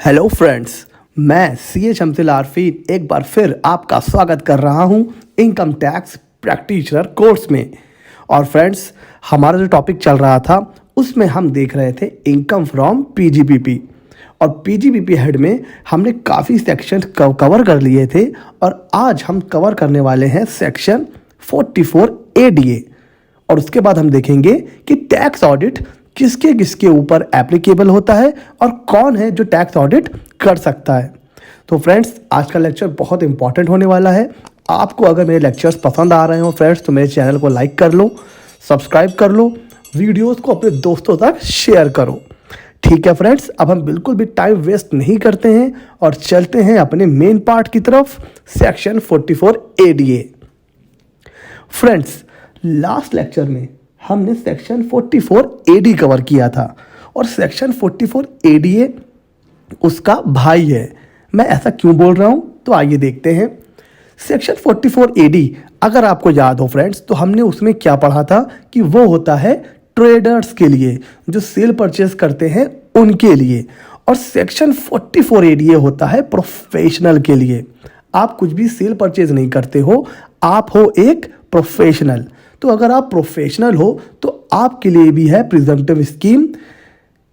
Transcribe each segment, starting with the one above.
Hello friends, मैं CA शमसिल Arfeen एक बार फिर आपका स्वागत कर रहा हूं इनकम टैक्स प्रैक्टिशनर कोर्स में। और फ्रेंड्स, हमारा जो टॉपिक चल रहा था उसमें हम देख रहे थे इनकम फ्रॉम PGBP। और PGBP हेड में हमने काफ़ी सेक्शन कवर कर लिए थे और आज हम कवर करने वाले हैं सेक्शन 44 ADA। और उसके बाद हम देखेंगे कि टैक्स ऑडिट किसके किसके ऊपर एप्लीकेबल होता है और कौन है जो टैक्स ऑडिट कर सकता है। तो फ्रेंड्स, आज का लेक्चर बहुत इंपॉर्टेंट होने वाला है। आपको अगर मेरे लेक्चर्स पसंद आ रहे हो फ्रेंड्स, तो मेरे चैनल को लाइक कर लो, सब्सक्राइब कर लो, वीडियोस को अपने दोस्तों तक शेयर करो। ठीक है फ्रेंड्स, अब हम बिल्कुल भी टाइम वेस्ट नहीं करते हैं और चलते हैं अपने मेन पार्ट की तरफ, section 44 ADA। Friends, last lecture में हमने सेक्शन 44 AD कवर किया था और सेक्शन 44 ADA उसका भाई है। मैं ऐसा क्यों बोल रहा हूं, तो आइए देखते हैं। सेक्शन 44 AD अगर आपको याद हो फ्रेंड्स, तो हमने उसमें क्या पढ़ा था कि वो होता है ट्रेडर्स के लिए, जो सेल परचेस करते हैं उनके लिए। और सेक्शन 44 ADA होता है प्रोफेशनल के लिए। आप कुछ भी सेल परचेज नहीं करते हो, आप हो एक प्रोफेशनल। तो अगर आप प्रोफेशनल हो तो आपके लिए भी है प्रिजम्पटिव स्कीम।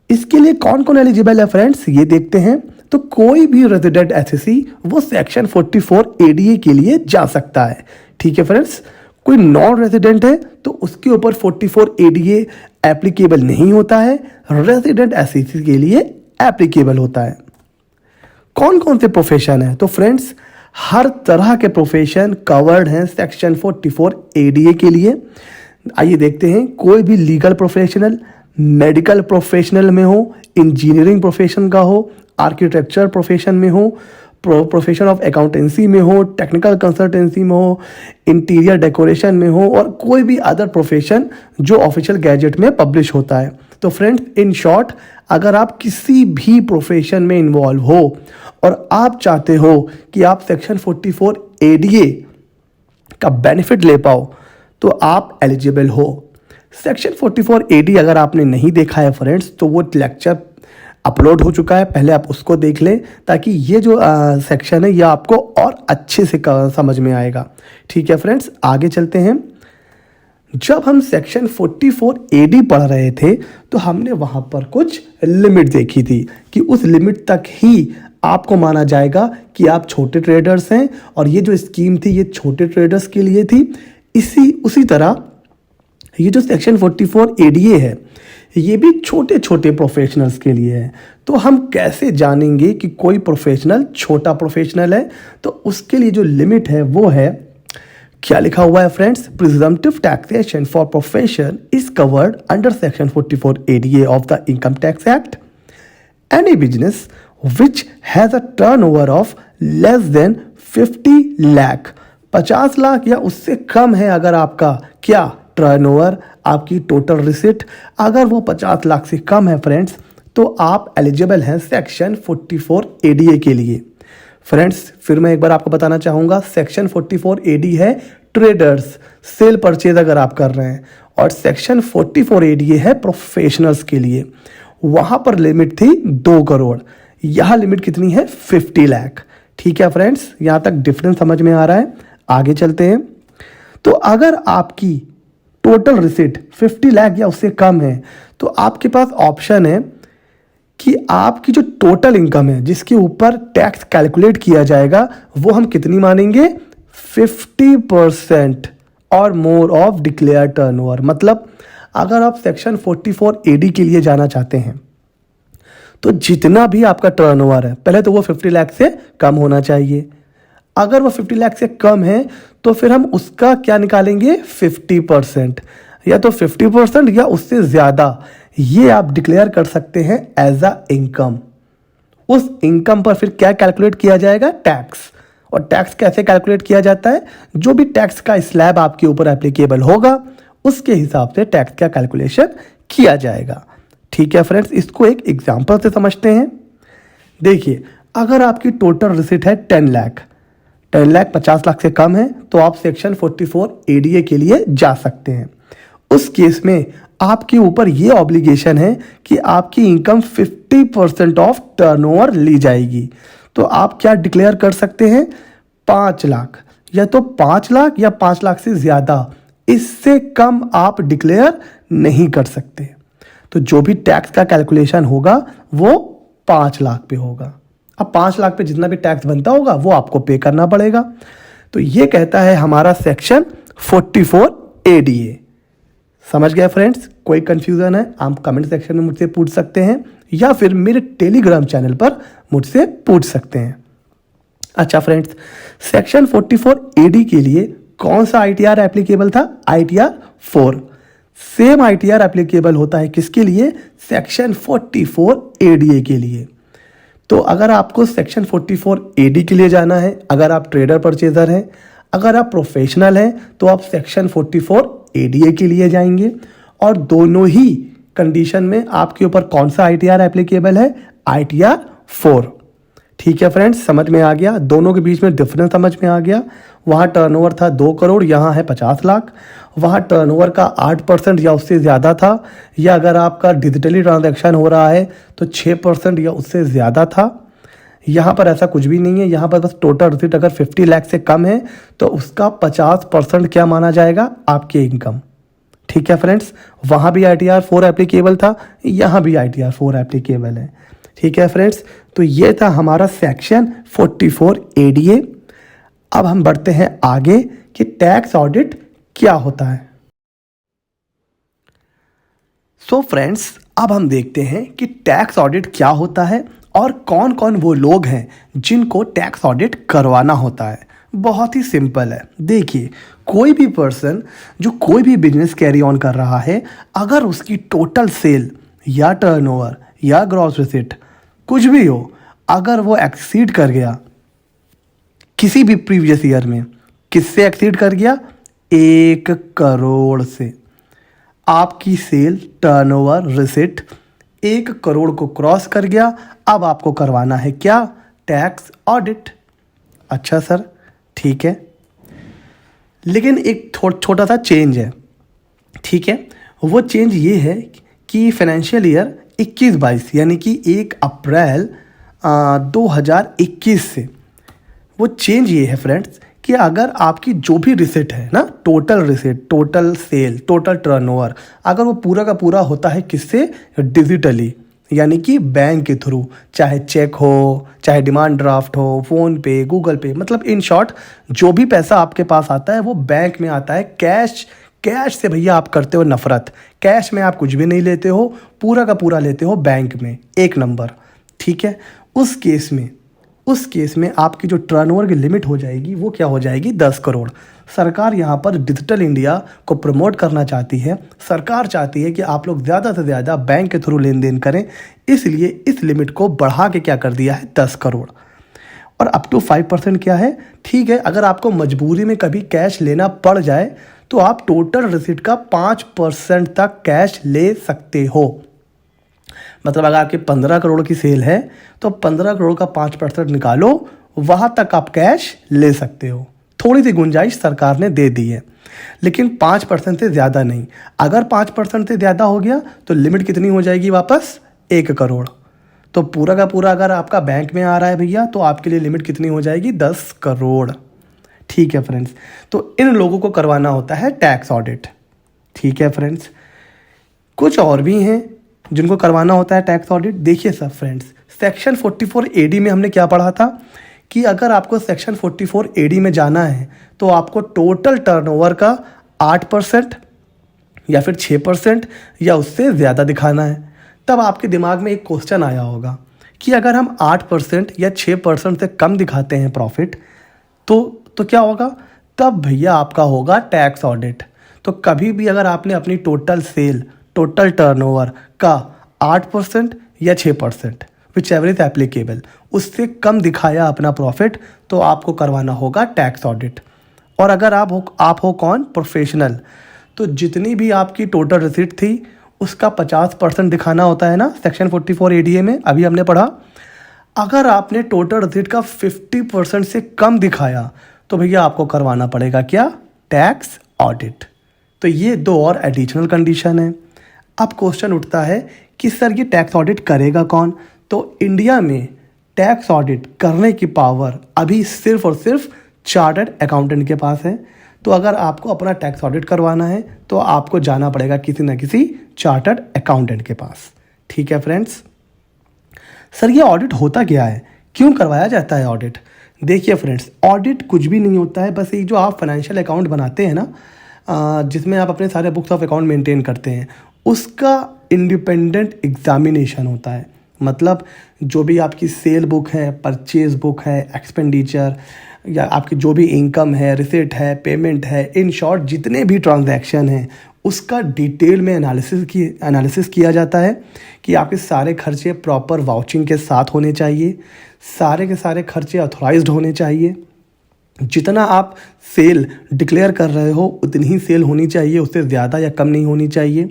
इसके लिए कौन कौन एलिजिबल है फ्रेंड्स, ये देखते हैं। तो कोई भी रेजिडेंट एसएससी वो सेक्शन 44 ADA के लिए जा सकता है। ठीक है फ्रेंड्स, कोई नॉन रेजिडेंट है तो उसके ऊपर 44 ADA एप्लीकेबल नहीं होता है, रेजिडेंट एसएससी के लिए एप्लीकेबल होता है। कौन कौन से प्रोफेशन है, तो फ्रेंड्स हर तरह के प्रोफेशन कवर्ड हैं सेक्शन 44 ADA के लिए। आइए देखते हैं। कोई भी लीगल प्रोफेशनल, मेडिकल प्रोफेशनल में हो, इंजीनियरिंग प्रोफेशन का हो, आर्किटेक्चर प्रोफेशन में हो, प्रोफेशन ऑफ अकाउंटेंसी में हो, टेक्निकल कंसल्टेंसी में हो, इंटीरियर डेकोरेशन में हो, और कोई भी अदर प्रोफेशन जो ऑफिशियल गैजेट में पब्लिश होता है। तो फ्रेंड्स, इन शॉर्ट, अगर आप किसी भी प्रोफेशन में इन्वॉल्व हो और आप चाहते हो कि आप सेक्शन 44 ADA का बेनिफिट ले पाओ, तो आप एलिजिबल हो। सेक्शन 44 AD अगर आपने नहीं देखा है फ्रेंड्स, तो वो लेक्चर अपलोड हो चुका है, पहले आप उसको देख लें, ताकि ये जो सेक्शन है ये आपको और अच्छे से समझ में आएगा। ठीक है फ्रेंड्स, आगे चलते हैं। जब हम सेक्शन 44 AD पढ़ रहे थे तो हमने वहाँ पर कुछ लिमिट देखी थी कि उस लिमिट तक ही आपको माना जाएगा कि आप छोटे ट्रेडर्स हैं, और ये जो स्कीम थी ये छोटे ट्रेडर्स के लिए थी। उसी तरह ये जो सेक्शन 44 ADA है ये भी छोटे छोटे प्रोफेशनल्स के लिए है। तो हम कैसे जानेंगे कि कोई प्रोफेशनल छोटा प्रोफेशनल है, तो उसके लिए जो लिमिट है वो है, क्या लिखा हुआ है friends, presumptive taxation for profession is covered under section 44 ADA of the income tax act. Any business which has a turnover of less than 50 lakh, 50 lakh या उससे कम है अगर आपका क्या टर्नओवर, आपकी टोटल रिसिट, अगर वो 50 लाख से कम है फ्रेंड्स, तो आप एलिजिबल हैं सेक्शन 44 ADA के लिए। फ्रेंड्स, फिर मैं एक बार आपको बताना चाहूँगा, सेक्शन 44 AD है ट्रेडर्स, सेल परचेज अगर आप कर रहे हैं, और सेक्शन 44 ADA है प्रोफेशनल्स के लिए। वहाँ पर लिमिट थी 2 करोड़, यहाँ लिमिट कितनी है, 50 लाख। ठीक है फ्रेंड्स, यहाँ तक डिफरेंस समझ में आ रहा है। आगे चलते हैं। तो अगर आपकी टोटल रिसिट 50 लाख या उससे कम है, तो आपके पास ऑप्शन है कि आपकी जो टोटल इनकम है जिसके ऊपर टैक्स कैलकुलेट किया जाएगा वो हम कितनी मानेंगे, 50% और मोर ऑफ डिक्लेयर टर्नओवर। मतलब अगर आप सेक्शन 44 AD के लिए जाना चाहते हैं तो जितना भी आपका टर्नओवर है पहले तो वो 50 लाख से कम होना चाहिए। अगर वो 50 लाख से कम है तो फिर हम उसका क्या निकालेंगे, 50%, या तो 50% या उससे ज़्यादा। ये आप डिक्लेयर कर सकते हैं एज अ इनकम। उस इनकम पर फिर क्या कैलकुलेट किया जाएगा, टैक्स। और टैक्स कैसे कैलकुलेट किया जाता है, जो भी टैक्स का स्लैब आपके ऊपर एप्लीकेबल होगा उसके हिसाब से टैक्स का कैलकुलेशन किया जाएगा। ठीक है फ्रेंड्स, इसको एक एग्जाम्पल से समझते हैं। देखिए, अगर आपकी टोटल रिसिट है 10 लाख, 10 लाख 50 लाख से कम है, तो आप सेक्शन 44 ADA के लिए जा सकते हैं। उस केस में आपके ऊपर ये ऑब्लिगेशन है कि आपकी इनकम 50% ऑफ टर्नओवर ली जाएगी। तो आप क्या डिक्लेयर कर सकते हैं? 5 लाख, या तो 5 लाख या 5 लाख से ज़्यादा, इससे कम आप डिक्लेयर नहीं कर सकते। तो जो भी टैक्स का कैलकुलेशन होगा वो 5 लाख पे होगा। अब 5 लाख पे जितना भी टैक्स बनता होगा वो आपको पे करना पड़ेगा। तो ये कहता है हमारा सेक्शन 44 ADA। समझ गए फ्रेंड्स? कोई कंफ्यूजन है आप कमेंट सेक्शन में मुझसे पूछ सकते हैं या फिर मेरे टेलीग्राम चैनल पर मुझसे पूछ सकते हैं। अच्छा फ्रेंड्स, सेक्शन 44 AD के लिए कौन सा ITR एप्लीकेबल था? ITR 4। सेम ITR एप्लीकेबल होता है किसके लिए? सेक्शन 44 ADA के लिए। तो अगर आपको सेक्शन 44 AD के लिए जाना है, अगर आप ट्रेडर परचेजर हैं, अगर आप प्रोफेशनल हैं, तो आप सेक्शन 44 ADA के लिए जाएंगे। और दोनों ही कंडीशन में आपके ऊपर कौन सा ITR एप्लीकेबल है? ITR 4। ठीक है फ्रेंड्स, समझ में आ गया? दोनों के बीच में डिफरेंस समझ में आ गया। वहाँ टर्नओवर था 2 करोड़, यहाँ है 50 लाख। वहाँ टर्नओवर का 8% या उससे ज़्यादा था, या अगर आपका डिजिटली ट्रांजैक्शन हो रहा है तो 6% या उससे ज़्यादा था। यहाँ पर ऐसा कुछ भी नहीं है। यहाँ पर बस टोटल रिसीट अगर 50 लाख से कम है तो उसका 50% क्या माना जाएगा? आपकी इनकम। ठीक है फ्रेंड्स, वहाँ भी ITR 4 एप्लीकेबल था, यहाँ भी ITR 4 एप्लीकेबल है। ठीक है फ्रेंड्स, तो ये था हमारा सेक्शन 44 ADA। अब हम बढ़ते हैं आगे कि टैक्स ऑडिट क्या होता है। सो फ्रेंड्स, अब हम देखते हैं कि टैक्स ऑडिट क्या होता है और कौन कौन वो लोग हैं जिनको टैक्स ऑडिट करवाना होता है। बहुत ही सिंपल है। देखिए, कोई भी पर्सन जो कोई भी बिजनेस कैरी ऑन कर रहा है, अगर उसकी टोटल सेल या टर्नओवर या ग्रॉस रिसीट कुछ भी हो, अगर वो एक्सीड कर गया किसी भी प्रीवियस ईयर में, किससे एक्सीड कर गया? 1 करोड़ से। आपकी सेल, टर्नओवर, रिसीट 1 करोड़ को क्रॉस कर गया। अब आपको करवाना है क्या? Tax audit. अच्छा सर, ठीक है, लेकिन एक छोटा सा चेंज है। ठीक है, वो चेंज ये है कि फाइनेंशियल ईयर 21-22 यानी कि 1 अप्रैल 2021 से वो चेंज ये है फ्रेंड्स कि अगर आपकी जो भी रिसिट है ना, total receipt, total sale, total turnover, अगर वो पूरा का पूरा होता है किससे? डिजिटली, यानी कि बैंक के थ्रू, चाहे चेक हो, चाहे डिमांड ड्राफ्ट हो, फ़ोन पे, गूगल पे, मतलब इन शॉर्ट जो भी पैसा आपके पास आता है वो बैंक में आता है। कैश से भैया आप करते हो नफरत। कैश में आप कुछ भी नहीं लेते हो, पूरा का पूरा लेते हो बैंक में, 1 नंबर। ठीक है, उस केस में आपकी जो टर्नओवर की लिमिट हो जाएगी वो क्या हो जाएगी? 10 करोड़। सरकार यहाँ पर डिजिटल इंडिया को प्रमोट करना चाहती है। सरकार चाहती है कि आप लोग ज़्यादा से ज़्यादा बैंक के थ्रू लेन देन करें, इसलिए इस लिमिट को बढ़ा के क्या कर दिया है? 10 करोड़। और अप टू 5% क्या है? ठीक है, अगर आपको मजबूरी में कभी कैश लेना पड़ जाए तो आप टोटल रिसीट का 5% तक कैश ले सकते हो। मतलब अगर आपके 15 करोड़ की सेल है तो 15 करोड़ का 5% निकालो, वहाँ तक आप कैश ले सकते हो। थोड़ी सी गुंजाइश सरकार ने दे दी है, लेकिन 5% से ज़्यादा नहीं। अगर 5% से ज़्यादा हो गया तो लिमिट कितनी हो जाएगी वापस? 1 करोड़। तो पूरा का पूरा अगर आपका बैंक में आ रहा है भैया तो आपके लिए लिमिट कितनी हो जाएगी? 10 करोड़। ठीक है फ्रेंड्स, तो इन लोगों को करवाना होता है टैक्स ऑडिट। ठीक है फ्रेंड्स, कुछ और भी हैं जिनको करवाना होता है टैक्स ऑडिट। देखिए सब फ्रेंड्स, सेक्शन 44 AD में हमने क्या पढ़ा था कि अगर आपको सेक्शन 44 AD में जाना है तो आपको टोटल टर्नओवर का 8% या फिर 6% या उससे ज़्यादा दिखाना है। तब आपके दिमाग में एक क्वेश्चन आया होगा कि अगर हम 8% या 6% से कम दिखाते हैं प्रॉफिट तो क्या होगा? तब भैया आपका होगा टैक्स ऑडिट। तो कभी भी अगर आपने अपनी टोटल सेल, टोटल टर्नओवर का 8% या 6%, विच एवर इज एप्लीकेबल, उससे कम दिखाया अपना प्रॉफिट, तो आपको करवाना होगा टैक्स ऑडिट। और अगर आप हो कौन? प्रोफेशनल। तो जितनी भी आपकी टोटल रिसीट थी उसका 50% दिखाना होता है ना, सेक्शन 44 ADA में अभी हमने पढ़ा। अगर आपने टोटल रिसीट का 50% से कम दिखाया तो भैया आपको करवाना पड़ेगा क्या? Tax audit. तो ये दो और एडिशनल कंडीशन है। अब क्वेश्चन उठता है कि सर ये टैक्स ऑडिट करेगा कौन? तो इंडिया में टैक्स ऑडिट करने की पावर अभी सिर्फ और सिर्फ चार्टर्ड अकाउंटेंट के पास है। तो अगर आपको अपना टैक्स ऑडिट करवाना है तो आपको जाना पड़ेगा किसी न किसी चार्टर्ड अकाउंटेंट के पास। ठीक है फ्रेंड्स। सर ये ऑडिट होता क्या है, क्यों करवाया जाता है ऑडिट? देखिए फ्रेंड्स, ऑडिट कुछ भी नहीं होता है, बस ये जो आप फाइनेंशियल अकाउंट बनाते हैं ना, जिसमें आप अपने सारे बुक्स ऑफ अकाउंट मेंटेन करते हैं, उसका इंडिपेंडेंट एग्जामिनेशन होता है। मतलब जो भी आपकी सेल बुक है, परचेज बुक है, एक्सपेंडिचर या आपकी जो भी इनकम है, रिसिट है, पेमेंट है, इन शॉर्ट जितने भी ट्रांजैक्शन हैं उसका डिटेल में एनालिसिस किया जाता है कि आपके सारे खर्चे प्रॉपर वाउचिंग के साथ होने चाहिए, सारे के सारे खर्चे ऑथोराइज्ड होने चाहिए, जितना आप सेल डिक्लेयर कर रहे हो उतनी ही सेल होनी चाहिए, उससे ज़्यादा या कम नहीं होनी चाहिए,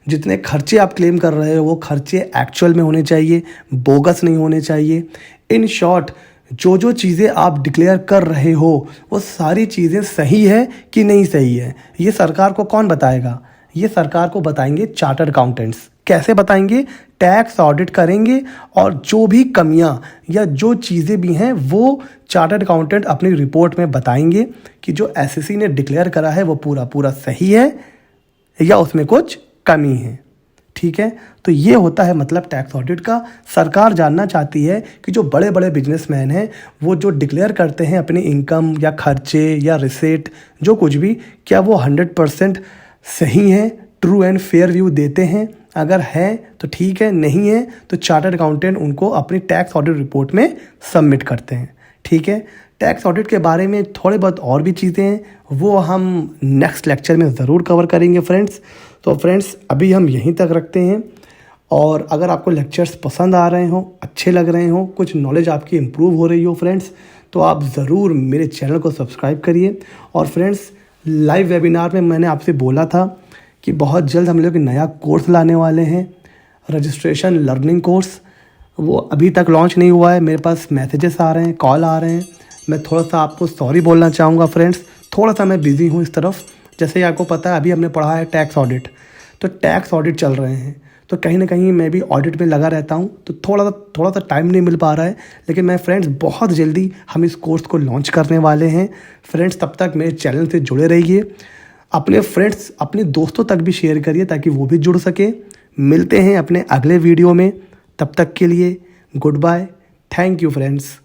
जितने खर्चे आप क्लेम कर रहे हो वो खर्चे एक्चुअल में होने चाहिए, बोगस नहीं होने चाहिए। इन शॉर्ट जो जो चीज़ें आप डिक्लेयर कर रहे हो वो सारी चीज़ें सही है कि नहीं सही है, ये सरकार को कौन बताएगा? ये सरकार को बताएंगे चार्टर्ड अकाउंटेंट्स। कैसे बताएंगे? टैक्स ऑडिट करेंगे और जो भी कमियां या जो चीज़ें भी हैं वो चार्टर्ड अकाउंटेंट अपनी रिपोर्ट में बताएंगे कि जो एसएससी ने डिक्लेयर करा है वो पूरा पूरा सही है या उसमें कुछ कमी है। ठीक है, तो ये होता है मतलब टैक्स ऑडिट का। सरकार जानना चाहती है कि जो बड़े बड़े बिजनेसमैन हैं वो जो डिक्लेयर करते हैं अपनी इनकम या खर्चे या रिसिट जो कुछ भी, क्या वो 100% सही है, ट्रू एंड फेयर व्यू देते हैं? अगर है तो ठीक है, नहीं है तो चार्टर्ड अकाउंटेंट उनको अपनी टैक्स ऑडिट रिपोर्ट में सबमिट करते हैं। ठीक है, टैक्स ऑडिट के बारे में थोड़े बहुत और भी चीज़ें हैं वो हम नेक्स्ट लेक्चर में ज़रूर कवर करेंगे फ्रेंड्स। तो फ्रेंड्स अभी हम यहीं तक रखते हैं, और अगर आपको लेक्चर्स पसंद आ रहे हो, अच्छे लग रहे हो, कुछ नॉलेज आपकी इम्प्रूव हो रही हो फ्रेंड्स, तो आप ज़रूर मेरे चैनल को सब्सक्राइब करिए। और फ्रेंड्स लाइव वेबिनार में मैंने आपसे बोला था कि बहुत जल्द हम लोग नया कोर्स लाने वाले हैं, रजिस्ट्रेशन लर्निंग कोर्स। वो अभी तक लॉन्च नहीं हुआ है, मेरे पास मैसेजेस आ रहे हैं, कॉल आ रहे हैं। मैं थोड़ा सा आपको सॉरी बोलना चाहूँगा फ्रेंड्स, थोड़ा सा मैं बिज़ी हूँ इस तरफ। जैसे ही आपको पता है अभी हमने पढ़ा है टैक्स ऑडिट, तो टैक्स ऑडिट चल रहे हैं, तो कहीं ना कहीं मैं भी ऑडिट में लगा रहता हूँ, तो थोड़ा सा टाइम नहीं मिल पा रहा है। लेकिन मैं फ्रेंड्स बहुत जल्दी हम इस कोर्स को लॉन्च करने वाले हैं फ्रेंड्स। तब तक मेरे चैनल से जुड़े रहिए, अपने फ्रेंड्स अपने दोस्तों तक भी शेयर करिए ताकि वो भी जुड़ सके। मिलते हैं अपने अगले वीडियो में, तब तक के लिए good bye, thank you friends.